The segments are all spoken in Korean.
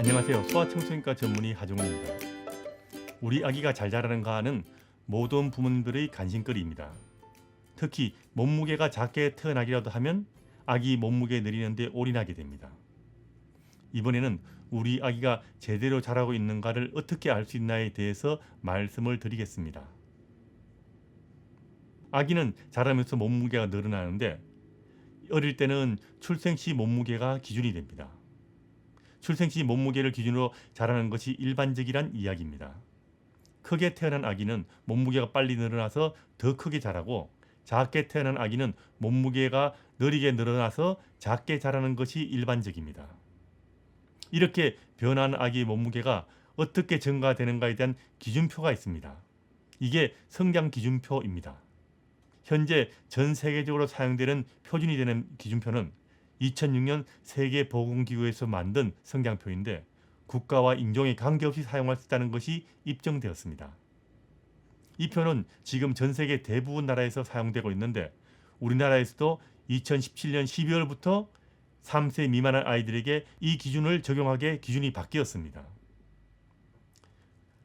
안녕하세요. 소아청소년과 전문의 하정우입니다. 우리 아기가 잘 자라는가는 모든 부모님들의 관심거리입니다. 특히 몸무게가 작게 태어나기라도 하면 아기 몸무게 늘리는데 올인하게 됩니다. 이번에는 우리 아기가 제대로 자라고 있는가를 어떻게 알 수 있나에 대해서 말씀을 드리겠습니다. 아기는 자라면서 몸무게가 늘어나는데 어릴 때는 출생 시 몸무게가 기준이 됩니다. 출생 시 몸무게를 기준으로 자라는 것이 일반적이란 이야기입니다. 크게 태어난 아기는 몸무게가 빨리 늘어나서 더 크게 자라고, 작게 태어난 아기는 몸무게가 느리게 늘어나서 작게 자라는 것이 일반적입니다. 이렇게 변한 아기의 몸무게가 어떻게 증가되는가에 대한 기준표가 있습니다. 이게 성장 기준표입니다. 현재 전 세계적으로 사용되는 표준이 되는 기준표는 2006년 세계보건기구에서 만든 성장표인데 국가와 인종에 관계없이 사용할 수 있다는 것이 입증되었습니다. 이 표는 지금 전 세계 대부분 나라에서 사용되고 있는데 우리나라에서도 2017년 12월부터 3세 미만의 아이들에게 이 기준을 적용하게 기준이 바뀌었습니다.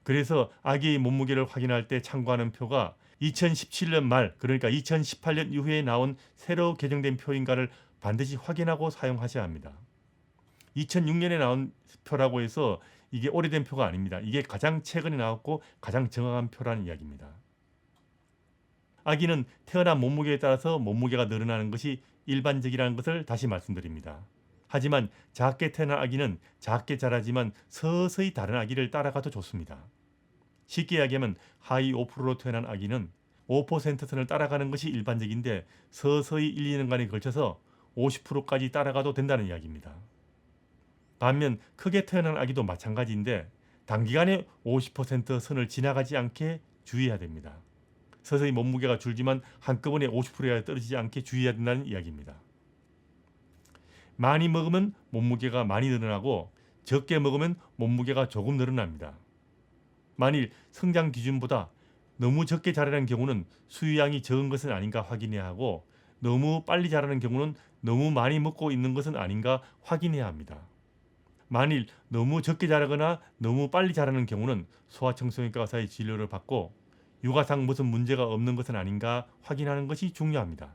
그래서 아기의 몸무게를 확인할 때 참고하는 표가 2017년 말, 그러니까 2018년 이후에 나온 새로 개정된 표인가를 반드시 확인하고 사용하셔야 합니다. 2006년에 나온 표라고 해서 이게 오래된 표가 아닙니다. 이게 가장 최근에 나왔고 가장 정확한 표라는 이야기입니다. 아기는 태어난 몸무게에 따라서 몸무게가 늘어나는 것이 일반적이라는 것을 다시 말씀드립니다. 하지만 작게 태어난 아기는 작게 자라지만 서서히 다른 아기를 따라가도 좋습니다. 쉽게 이야기하면 하위 5%로 태어난 아기는 5% 선을 따라가는 것이 일반적인데 서서히 1, 2년간에 걸쳐서 50%까지 따라가도 된다는 이야기입니다. 반면 크게 태어난 아기도 마찬가지인데 단기간에 50% 선을 지나가지 않게 주의해야 됩니다. 서서히 몸무게가 줄지만 한꺼번에 50%가 떨어지지 않게 주의해야 된다는 이야기입니다. 많이 먹으면 몸무게가 많이 늘어나고 적게 먹으면 몸무게가 조금 늘어납니다. 만일 성장 기준보다 너무 적게 자라는 경우는 수유량이 적은 것은 아닌가 확인해야 하고 너무 빨리 자라는 경우는 너무 많이 먹고 있는 것은 아닌가 확인해야 합니다. 만일 너무 적게 자라거나 너무 빨리 자라는 경우는 소아청소년과 의사의 진료를 받고 육아상 무슨 문제가 없는 것은 아닌가 확인하는 것이 중요합니다.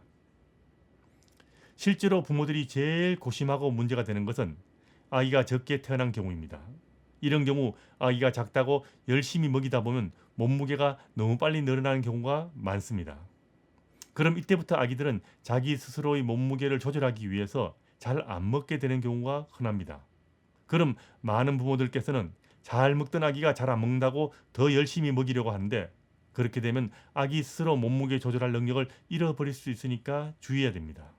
실제로 부모들이 제일 고심하고 문제가 되는 것은 아이가 적게 태어난 경우입니다. 이런 경우 아이가 작다고 열심히 먹이다 보면 몸무게가 너무 빨리 늘어나는 경우가 많습니다. 그럼 이때부터 아기들은 자기 스스로의 몸무게를 조절하기 위해서 잘 안 먹게 되는 경우가 흔합니다. 그럼 많은 부모들께서는 잘 먹던 아기가 잘 안 먹는다고 더 열심히 먹이려고 하는데 그렇게 되면 아기 스스로 몸무게 조절할 능력을 잃어버릴 수 있으니까 주의해야 됩니다.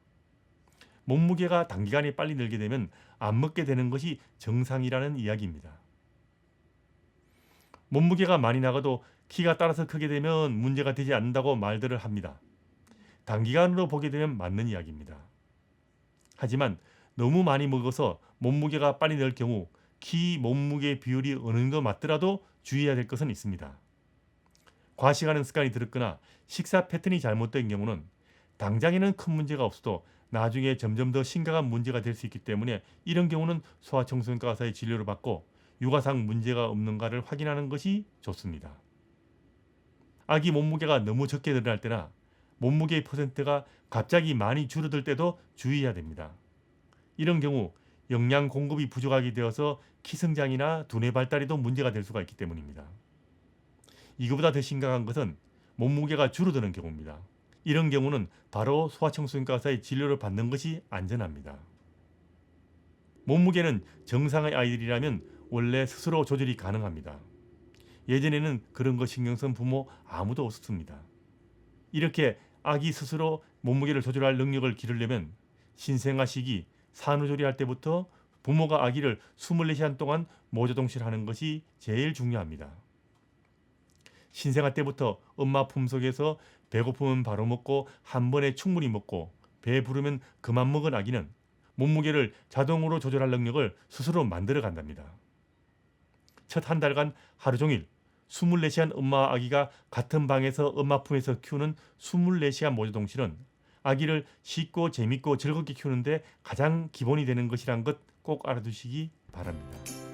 몸무게가 단기간에 빨리 늘게 되면 안 먹게 되는 것이 정상이라는 이야기입니다. 몸무게가 많이 나가도 키가 따라서 크게 되면 문제가 되지 않는다고 말들을 합니다. 단기간으로 보게 되면 맞는 이야기입니다. 하지만 너무 많이 먹어서 몸무게가 빨리 늘 경우 키 몸무게 비율이 어느 정도 맞더라도 주의해야 될 것은 있습니다. 과식하는 습관이 들었거나 식사 패턴이 잘못된 경우는 당장에는 큰 문제가 없어도 나중에 점점 더 심각한 문제가 될 수 있기 때문에 이런 경우는 소아청소년과 의사의 진료를 받고 육아상 문제가 없는가를 확인하는 것이 좋습니다. 아기 몸무게가 너무 적게 늘어날 때나 몸무게의 퍼센트가 갑자기 많이 줄어들 때도 주의해야 됩니다. 이런 경우 영양 공급이 부족하게 되어서 키 성장이나 두뇌 발달에도 문제가 될 수가 있기 때문입니다. 이거보다 더 심각한 것은 몸무게가 줄어드는 경우입니다. 이런 경우는 바로 소아청소년과 의사의 진료를 받는 것이 안전합니다. 몸무게는 정상의 아이들이라면 원래 스스로 조절이 가능합니다. 예전에는 그런 거 신경 쓴 부모 아무도 없었습니다. 이렇게 아기 스스로 몸무게를 조절할 능력을 기르려면 신생아 시기 산후조리할 때부터 부모가 아기를 24시간 동안 모조동실하는 것이 제일 중요합니다. 신생아 때부터 엄마 품속에서 배고프면 바로 먹고 한 번에 충분히 먹고 배 부르면 그만 먹은 아기는 몸무게를 자동으로 조절할 능력을 스스로 만들어 간답니다. 첫 한 달간 하루 종일 24시간 엄마와 아기가 같은 방에서 엄마 품에서 키우는 24시간 모조동실은 아기를 쉽고 재밌고 즐겁게 키우는데 가장 기본이 되는 것이란 것 꼭 알아두시기 바랍니다.